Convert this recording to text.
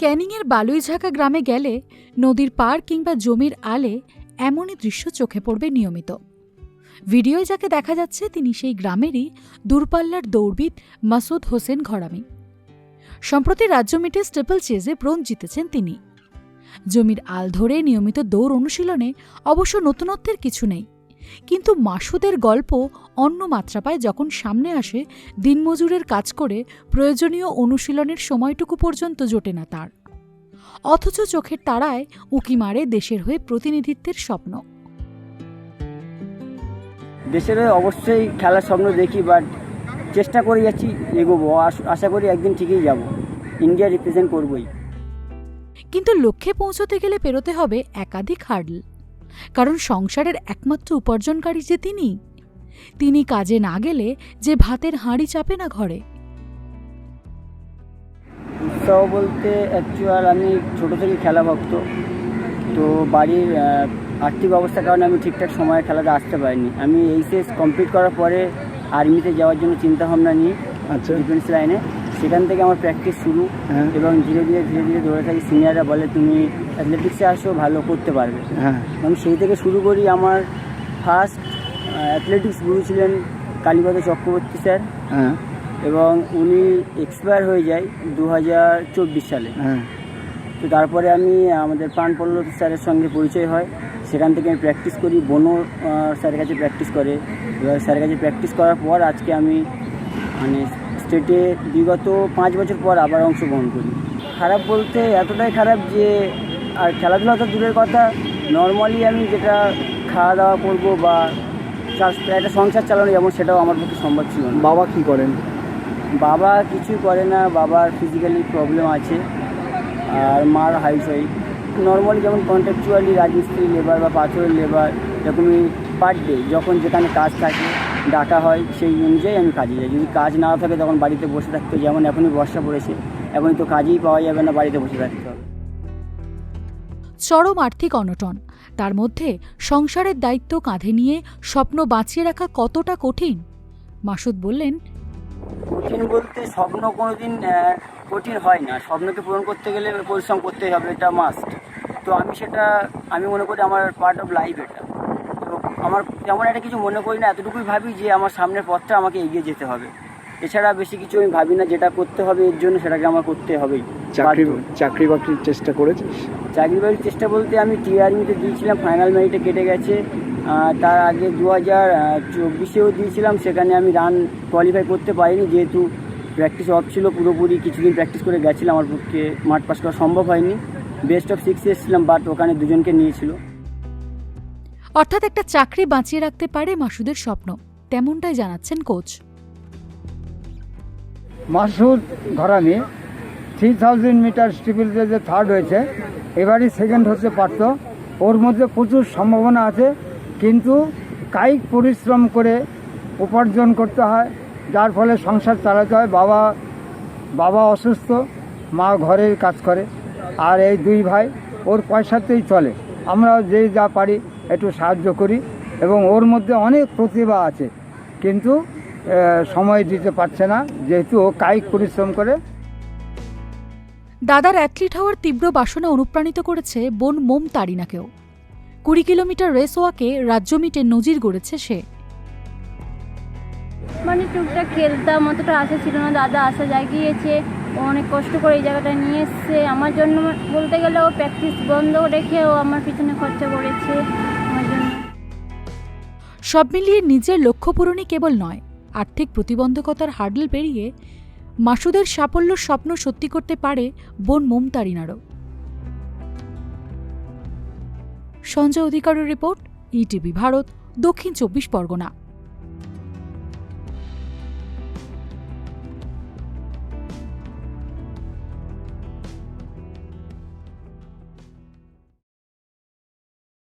ক্যানিংয়ের বালুইঝাঁকা গ্রামে গেলে নদীর পাড় কিংবা জমির আলে এমনই দৃশ্য চোখে পড়বে নিয়মিত। ভিডিওয় যাকে দেখা যাচ্ছে তিনি সেই গ্রামেরই দূরপাল্লার দৌড়বিদ মাসুদ হোসেন ঘরামি। সম্প্রতি রাজ্য মিটে স্টিপল চেজে ব্রোঞ্জ জিতেছেন তিনি। জমির আল ধরে নিয়মিত দৌড় অনুশীলনে অবশ্য নতুনত্বের কিছু নেই, কিন্তু মাসুদের গল্প অন্য মাত্রা পায় যখন সামনে আসে দিনমজুরের কাজ করে প্রয়োজনীয় অনুশীলনের সময়টুকু পর্যন্ত জোটে না তার, অথচ চোখের তারায় উঁকি মারে দেশের হয়ে প্রতিনিধিত্বের স্বপ্ন। দেশের হয়ে অবশ্যই খেলার স্বপ্ন দেখি, বাট চেষ্টা করে যাচ্ছি, এগোবো, আশা করি একদিন ঠিকই যাব, ইন্ডিয়া রিপ্রেজেন্ট করবই। কিন্তু লক্ষ্যে পৌঁছতে গেলে পেরোতে হবে একাধিক হার্ডল, কারণ সংসারের একমাত্র উপার্জনকারী যে তিনি কাজে না গেলে যে ভাতের হাঁড়ি চাপে না ঘরে। উৎসাহ বলতে অ্যাকচুয়াল আমি ছোটো থেকে খেলা ভক্ত, তো বাড়ির আর্থিক অবস্থার কারণে আমি ঠিকঠাক সময়ে খেলাতে আসতে পারিনি। আমি এইচএস কমপ্লিট করার পরে আর্মিতে যাওয়ার জন্য চিন্তাভাবনা নিই, ডিফেন্স লাইনে। সেখান থেকে আমার প্র্যাকটিস শুরু, এবং ধীরে ধীরে দৌড়ে থাকি। সিনিয়ররা বলে তুমি অ্যাথলেটিক্সে আসো, ভালো করতে পারবে। আমি সেই থেকে শুরু করি। আমার ফার্স্ট অ্যাথলেটিক্স গুরু ছিলেন কালীপদ চক্রবর্তী স্যার, এবং উনি এক্সপায়ার হয়ে যায় 2024 সালে। তো তারপরে আমি আমাদের প্রাণপল্লব স্যারের সঙ্গে পরিচয় হয়, সেখান থেকে আমি প্র্যাকটিস করি। বনো স্যারের কাছে প্র্যাকটিস করে, এবার স্যারের কাছে প্র্যাকটিস করার পর আজকে আমি মানে স্টেটে বিগত 5 বছর পর আবার অংশগ্রহণ করি। খারাপ বলতে এতটাই খারাপ যে আর খেলাধুলা তো দূরের কথা, নর্মালি আমি যেটা খাওয়া দাওয়া করবো বা একটা সংসার চালানো যেমন, সেটাও আমার পক্ষে সম্ভব ছিল না। বাবা কি করেন? বাবা কিছুই করে না, বাবার ফিজিক্যালি প্রবলেম আছে, আর মার হাউসওয়াইফ। নর্মালি যেমন কন্ট্রাকচুয়ালি রাজমিস্ত্রি লেবার বা পাথরের লেবার, এরকমই পার ডে যখন যেখানে কাজ থাকে ডাকা হয়, সেই অনুযায়ী আমি কাজে যাই। যদি কাজ না থাকে তখন বাড়িতে বসে থাকতে, যেমন এখনই বর্ষা পড়েছে, এখনই তো কাজই পাওয়া যাবে না, বাড়িতে বসে থাকতে হবে। চরম আর্থিক অনটন, তার মধ্যে সংসারের দায়িত্ব কাঁধে নিয়ে স্বপ্ন বাঁচিয়ে রাখা কতটা কঠিন। মাসুদ বললেন, কঠিন বলতে স্বপ্ন কোনোদিন কঠিন হয় না। স্বপ্নকে পূরণ করতে গেলে পরিশ্রম করতেই হবে, এটা মাস্ট। তো আমি মনে করি আমার পার্ট অফ লাইফ এটা। তো আমার তেমন একটা কিছু মনে করি না, এতটুকুই ভাবি যে আমার সামনের পথটা আমাকে এগিয়ে যেতে হবে। এছাড়া বেশি কিছু আমি ভাবি না, যেটা করতে হবে এর জন্য সেটাকে আমার করতে হবেই। চাকরি বাকরির চেষ্টা করেছিস? চাকরি বাকরির চেষ্টা বলতে আমি আর্মিতে দিয়েছিলাম, ফাইনাল মেরিটে কেটে গেছে। তার আগে 2024-এও দিয়েছিলাম, সেখানে আমি রান কোয়ালিফাই করতে পারিনি, যেহেতু প্র্যাকটিস অফ ছিল পুরোপুরি। কিছুদিন প্র্যাকটিস করে গেছিলাম, আমার পক্ষে মাঠ পাস করা সম্ভব হয়নি। বেস্ট অফ 6 এসেছিলাম, বাট ওখানে দুজনকে নিয়েছিল। অর্থাৎ একটা চাকরি বাঁচিয়ে রাখতে পারে মাসুদের স্বপ্ন, তেমনটাই জানাচ্ছেন কোচ। মাসুদ ঘরামি 3000 মিটার স্টিপল চেজে থার্ড হয়েছে, এবারই সেকেন্ড হতে পারত। ওর মধ্যে প্রচুর সম্ভাবনা আছে, কিন্তু কায়িক পরিশ্রম করে উপার্জন করতে হয়, যার ফলে সংসার চালাতে হয়। বাবা অসুস্থ, মা ঘরের কাজ করে, আর এই 2 ভাই ওর পয়সাতেই চলে। আমরাও যে যা পারি একটু সাহায্য করি, এবং ওর মধ্যে অনেক প্রতিভা আছে, কিন্তু সময় দিতে পারছে না, যেহেতু ও কায়িক পরিশ্রম করে। দাদার অ্যাথলিট হওয়ার তীব্র বাসনা অনুপ্রাণিত করেছে বোন মোম তারিনাকেও। 20 কিলোমিটার রেস ওয়াকে রাজ্য মিটে নজির গড়েছে সে। মানে টুকটাক খেলতাম, অতটা আশা ছিল না। দাদা আশা জাগিয়েছে, ও অনেক কষ্ট করে এই জায়গাটা নিয়ে এসছে আমার জন্য। বলতে গেলে ও প্র্যাকটিস বন্ধ রেখে ও আমার পিছনে খরচা করেছে আমার জন্য। সব মিলিয়ে নিজের লক্ষ্য পূরণই কেবল নয়, আর্থিক প্রতিবন্ধকতার হার্ডল পেরিয়ে মাসুদের সাফল্য স্বপ্ন সত্যি করতে পারে বোন মোম তারিনারও। সঞ্জয় অধিকারের রিপোর্ট, ইটিভি ভারত, দক্ষিণ 24 পরগনা।